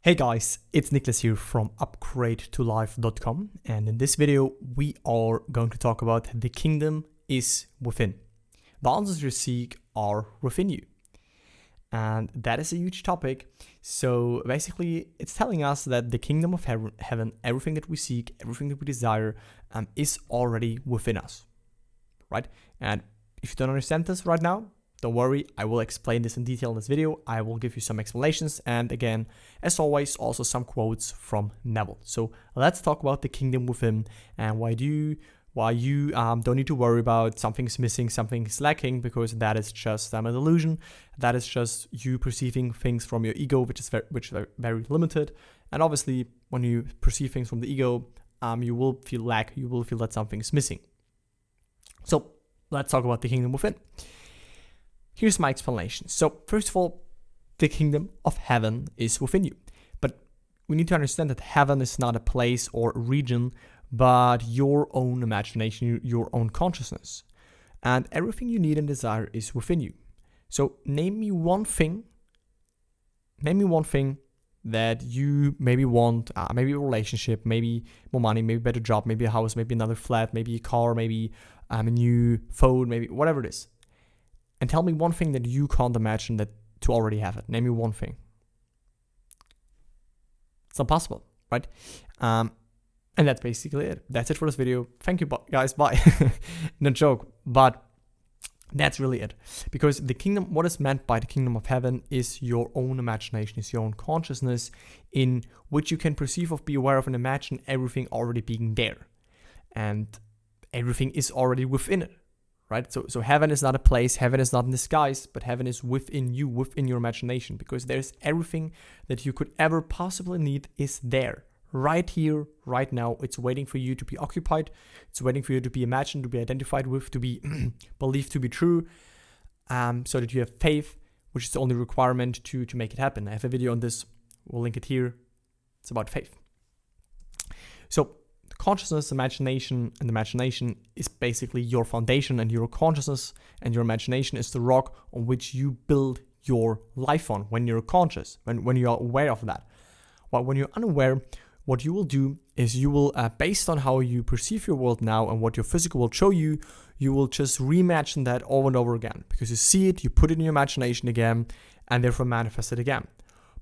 Hey guys, it's Niklas here from upgradeToLife.com, and in this video we are going to talk about the kingdom is within. The answers you seek are within you. And that is a huge topic. So basically it's telling us that the kingdom of heaven, everything that we seek, everything that we desire, is already within us, right? And if you don't understand this right now, don't worry, I will explain this in detail in this video. I will give you some explanations and again, as always, also some quotes from Neville. So let's talk about the kingdom within and why you don't need to worry about something's missing, something's lacking, because that is just an illusion. That is just you perceiving things from your ego, which is very limited. And obviously, when you perceive things from the ego, you will feel lack, you will feel that something's missing. So let's talk about the kingdom within. Here's my explanation. So first of all, the kingdom of heaven is within you. But we need to understand that heaven is not a place or a region, but your own imagination, your own consciousness. And everything you need and desire is within you. So name me one thing that you maybe want, maybe a relationship, maybe more money, maybe a better job, maybe a house, maybe another flat, maybe a car, maybe a new phone, maybe whatever it is. And tell me one thing that you can't imagine that to already have it. Name me one thing. It's not possible, right? And that's basically it. That's it for this video. Thank you, guys. Bye. No joke, but that's really it. Because the kingdom, what is meant by the kingdom of heaven is your own imagination, is your own consciousness in which you can perceive of, be aware of, and imagine everything already being there. And everything is already within it. Right? So heaven is not a place, heaven is not in the skies, but heaven is within you, within your imagination, because there's everything that you could ever possibly need is there, right here, right now. It's waiting for you to be occupied. It's waiting for you to be imagined, to be identified with, to be believed to be true, so that you have faith, which is the only requirement to make it happen. I have a video on this. We'll link it here. It's about faith. So consciousness, imagination, and imagination is basically your foundation, and your consciousness and your imagination is the rock on which you build your life on when you're conscious, when you are aware of that. But when you're unaware, what you will do is you will, based on how you perceive your world now and what your physical will show you, you will just reimagine that over and over again, because you see it, you put it in your imagination again, and therefore manifest it again.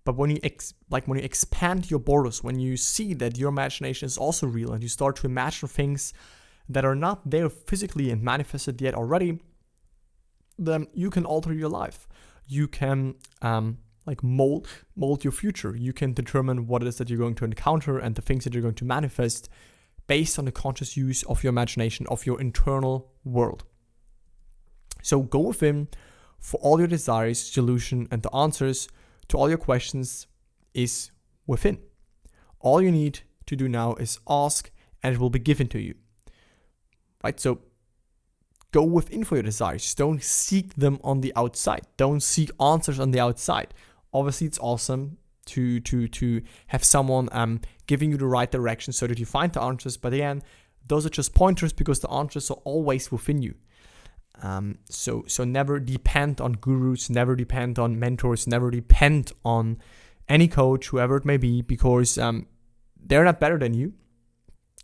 But when you expand your borders, when you see that your imagination is also real and you start to imagine things that are not there physically and manifested yet already, then you can alter your life. You can mold your future. You can determine what it is that you're going to encounter and the things that you're going to manifest based on the conscious use of your imagination, of your internal world. So go within for all your desires, solution, and the answers to all your questions is within. All you need to do now is ask, and it will be given to you. Right? So go within for your desires. Don't seek them on the outside. Don't seek answers on the outside. Obviously, it's awesome to have someone giving you the right direction so that you find the answers. But again, those are just pointers, because the answers are always within you. So never depend on gurus, never depend on mentors, never depend on any coach, whoever it may be, because they're not better than you.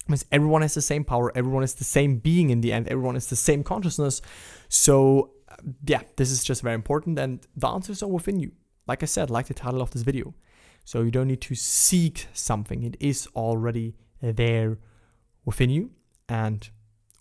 Because everyone has the same power, everyone is the same being in the end, everyone is the same consciousness. So this is just very important, and the answers are within you. Like I said, like the title of this video. So you don't need to seek something, it is already there within you. And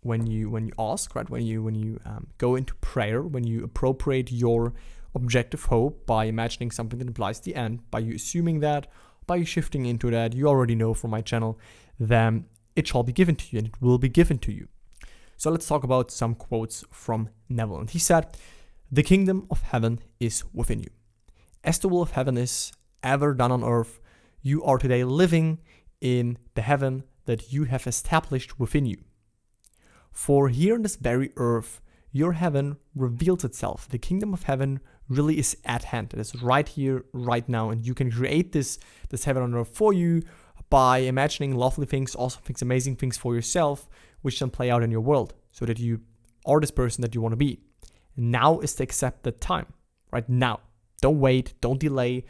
when you ask, right, when you go into prayer, when you appropriate your objective hope by imagining something that implies the end, by you assuming that, by you shifting into that, you already know from my channel, then it shall be given to you, and it will be given to you. So let's talk about some quotes from Neville. And he said, "The kingdom of heaven is within you. As the will of heaven is ever done on earth, you are today living in the heaven that you have established within you. For here on this very earth, your heaven reveals itself. The kingdom of heaven really is at hand. It is right here, right now, and you can create this heaven on earth for you by imagining lovely things, awesome things, amazing things for yourself, which then play out in your world, so that you are this person that you want to be. Now is the accepted time, right now. Don't wait, don't delay,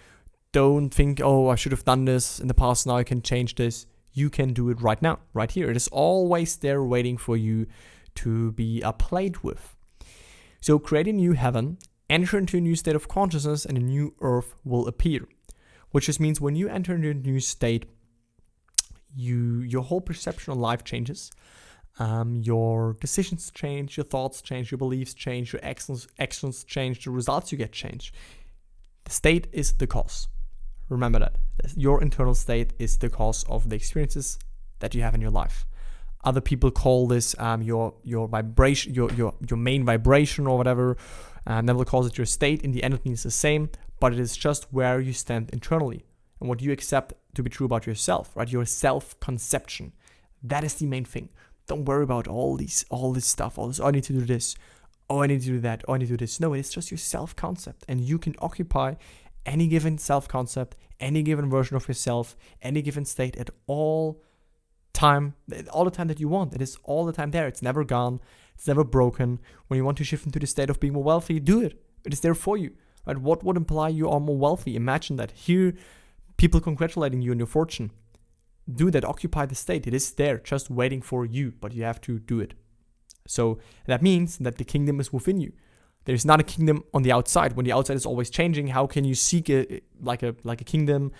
Don't think, oh, I should have done this in the past, now I can change this. You can do it right now, right here. It is always there waiting for you to be played with. So create a new heaven, enter into a new state of consciousness, and a new earth will appear. Which just means when you enter into a new state, your whole perception of life changes. Your decisions change, your thoughts change, your beliefs change, your actions change, the results you get change. The state is the cause. Remember that. Your internal state is the cause of the experiences that you have in your life. Other people call this your vibration, your main vibration or whatever. Neville calls it your state. In the end, it means the same, but it is just where you stand internally and what you accept to be true about yourself, right? Your self-conception. That is the main thing. Don't worry about all this stuff. Oh, I need to do this. Oh, I need to do that. Oh, I need to do this. No, it's just your self-concept, and you can occupy any given self-concept, any given version of yourself, any given state at all the time that you want. It is all the time there. It's never gone. It's never broken. When you want to shift into the state of being more wealthy, do it. It is there for you. Right? What would imply you are more wealthy? Imagine that. Hear people congratulating you on your fortune. Do that. Occupy the state. It is there, just waiting for you, but you have to do it. So that means that the kingdom is within you. There is not a kingdom on the outside. When the outside is always changing, how can you seek a kingdom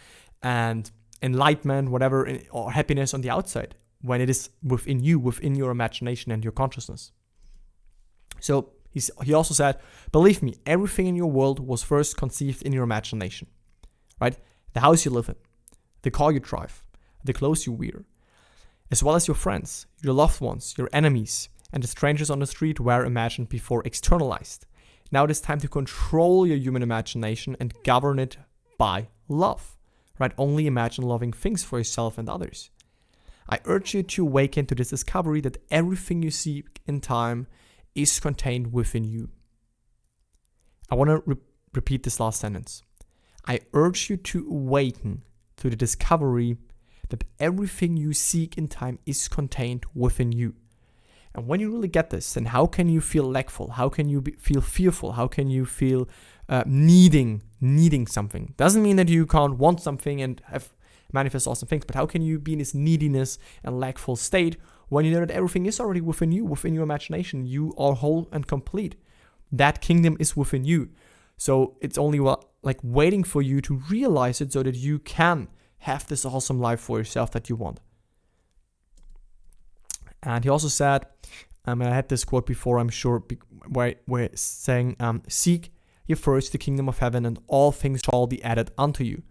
and enlightenment, whatever, or happiness on the outside when it is within you, within your imagination and your consciousness? So he also said, believe me, everything in your world was first conceived in your imagination, right? The house you live in, the car you drive, the clothes you wear, as well as your friends, your loved ones, your enemies, and the strangers on the street were imagined before externalized. Now it is time to control your human imagination and govern it by love, right? Only imagine loving things for yourself and others. I urge you to awaken to this discovery that everything you seek in time is contained within you. I want to repeat this last sentence. I urge you to awaken to the discovery that everything you seek in time is contained within you. And when you really get this, then how can you feel lackful? How can you feel fearful? How can you feel needing something? Doesn't mean that you can't want something and have manifest awesome things, but how can you be in this neediness and lackful state when you know that everything is already within you, within your imagination? You are whole and complete. That kingdom is within you. So it's only waiting for you to realize it so that you can have this awesome life for yourself that you want. And he also said, I had this quote before, I'm sure, where it's saying, seek ye first the kingdom of heaven and all things shall be added unto you.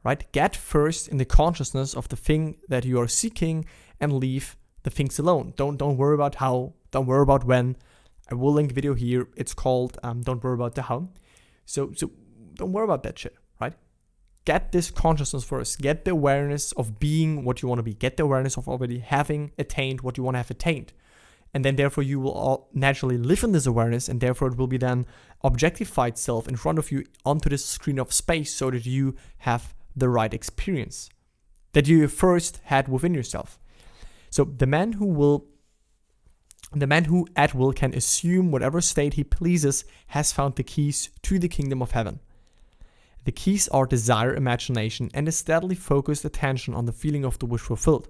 Right? Get first in the consciousness of the thing that you are seeking and leave the things alone. Don't worry about how, don't worry about when. I will link a video here. It's called Don't Worry About the How. So don't worry about that shit, right? Get this consciousness first. Get the awareness of being what you want to be. Get the awareness of already having attained what you want to have attained. And then therefore you will all naturally live in this awareness, and therefore it will be then objectified self in front of you onto this screen of space so that you have the right experience that you first had within yourself. So the man who at will can assume whatever state he pleases has found the keys to the kingdom of heaven. The keys are desire, imagination, and a steadily focused attention on the feeling of the wish fulfilled.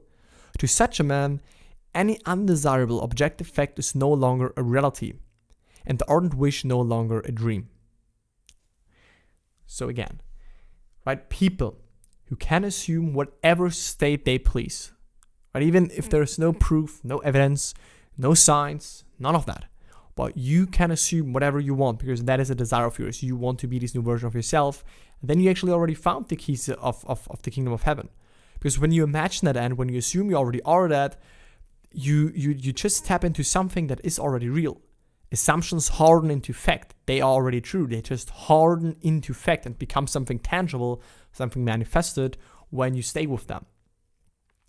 To such a man, any undesirable objective fact is no longer a reality, and the ardent wish no longer a dream. So again, right, people who can assume whatever state they please, right, even if there's no proof, no evidence, no signs, none of that. But you can assume whatever you want because that is a desire of yours. You want to be this new version of yourself. Then you actually already found the keys of the kingdom of heaven. Because when you imagine that and when you assume you already are that, you just tap into something that is already real. Assumptions harden into fact. They are already true. They just harden into fact and become something tangible, something manifested when you stay with them.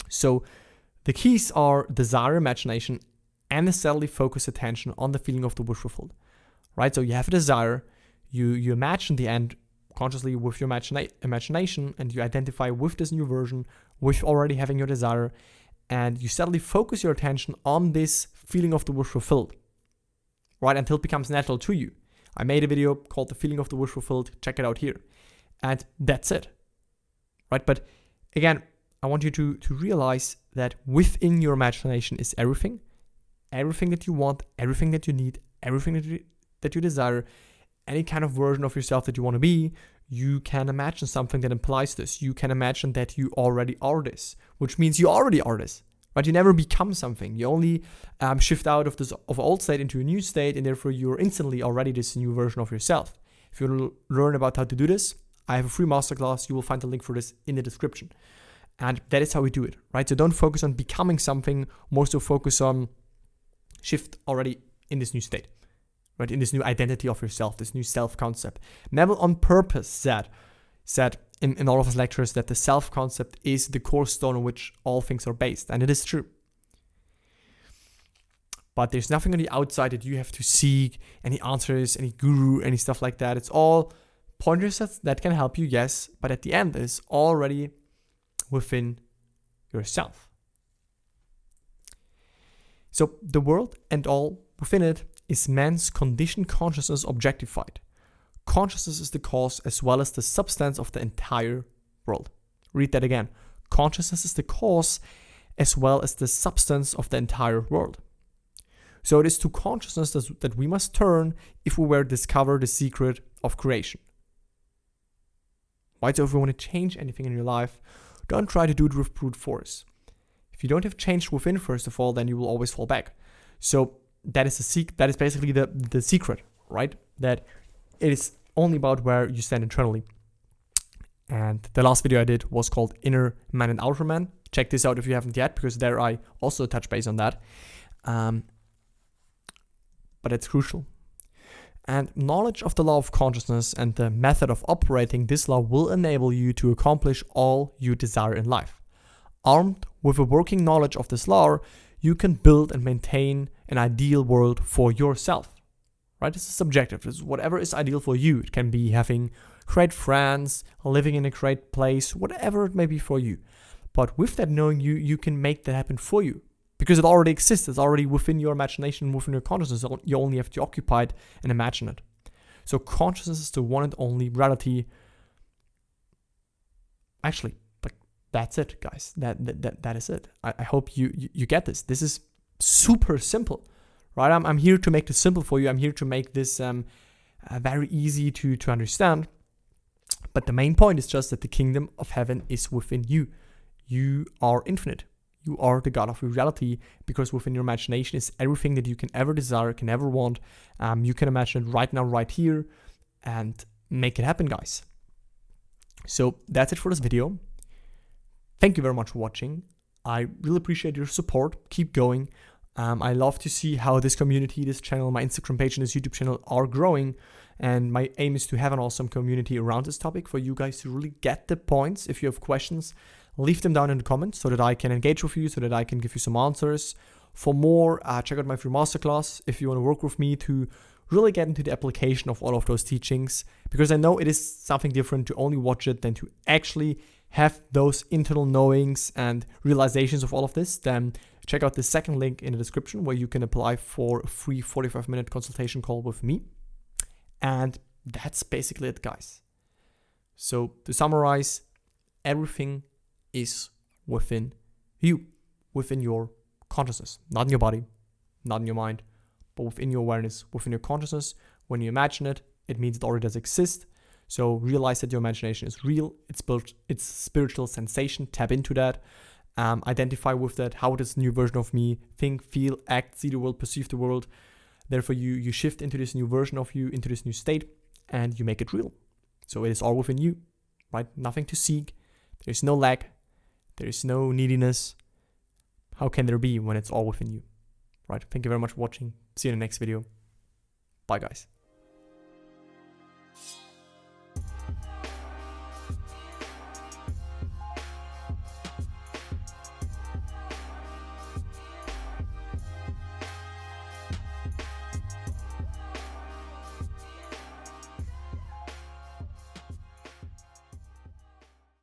So the keys are desire, imagination, and a steadily focused attention on the feeling of the wish fulfilled. Right? So you have a desire, you imagine the end consciously with your imagination, and you identify with this new version, with already having your desire, and you steadily focus your attention on this feeling of the wish fulfilled. Right? Until it becomes natural to you. I made a video called The Feeling of the Wish Fulfilled. Check it out here. And that's it, right? But again, I want you to realize that within your imagination is everything that you want, everything that you need, everything that you desire, any kind of version of yourself that you want to be. You can imagine something that implies this. You can imagine that you already are this, which means you already are this, right? You never become something. You only shift out of this old state into a new state, and therefore you're instantly already this new version of yourself. If you want to learn about how to do this, I have a free masterclass. You will find the link for this in the description. And that is how we do it, right? So don't focus on becoming something, more so focus on shift already in this new state, right? In this new identity of yourself, this new self-concept. Neville on purpose said in all of his lectures that the self-concept is the core stone on which all things are based. And it is true. But there's nothing on the outside that you have to seek, any answers, any guru, any stuff like that. It's all pointers that can help you, yes, but at the end, it's already within yourself. So the world and all within it is man's conditioned consciousness objectified. Consciousness is the cause as well as the substance of the entire world. Read that again. Consciousness is the cause as well as the substance of the entire world. So it is to consciousness that we must turn if we were to discover the secret of creation. Right? So if you want to change anything in your life, don't try to do it with brute force. If you don't have changed within, first of all, then you will always fall back. So that is basically the secret, right? That it is only about where you stand internally. And the last video I did was called Inner Man and Outer Man. Check this out if you haven't yet, because there I also touch base on that. But it's crucial. And knowledge of the law of consciousness and the method of operating this law will enable you to accomplish all you desire in life. Armed with a working knowledge of this law, you can build and maintain an ideal world for yourself. Right? This is subjective. This is whatever is ideal for you. It can be having great friends, living in a great place, whatever it may be for you. But with that knowing, you can make that happen for you. Because it already exists, it's already within your imagination, within your consciousness. You only have to occupy it and imagine it. So consciousness is the one and only reality. Actually, like that's it, guys. That is it. I hope you get this. This is super simple, right? I'm here to make this simple for you. I'm here to make this very easy to understand. But the main point is just that the kingdom of heaven is within you. You are infinite. You are the God of your reality, because within your imagination is everything that you can ever desire, can ever want. You can imagine it right now, right here, and make it happen, guys. So that's it for this video. Thank you very much for watching. I really appreciate your support. Keep going. I love to see how this community, this channel, my Instagram page and this YouTube channel are growing. And my aim is to have an awesome community around this topic for you guys to really get the points. If you have questions, leave them down in the comments so that I can engage with you, so that I can give you some answers. For more, check out my free masterclass if you want to work with me to really get into the application of all of those teachings, because I know it is something different to only watch it than to actually have those internal knowings and realizations of all of this. Then check out the second link in the description where you can apply for a free 45-minute consultation call with me. And that's basically it, guys. So to summarize, everything is within you, within your consciousness, not in your body, not in your mind, but within your awareness, within your consciousness. When you imagine it, it means it already does exist. So realize that your imagination is real. It's spiritual sensation. Tap into that. Identify with that. How does new version of me think, feel, act, see the world, perceive the world? Therefore, you shift into this new version of you, into this new state, and you make it real. So it is all within you, right? Nothing to seek. There is no lack. There is no neediness. How can there be when it's all within you, right? Thank you very much for watching. See you in the next video. Bye, guys.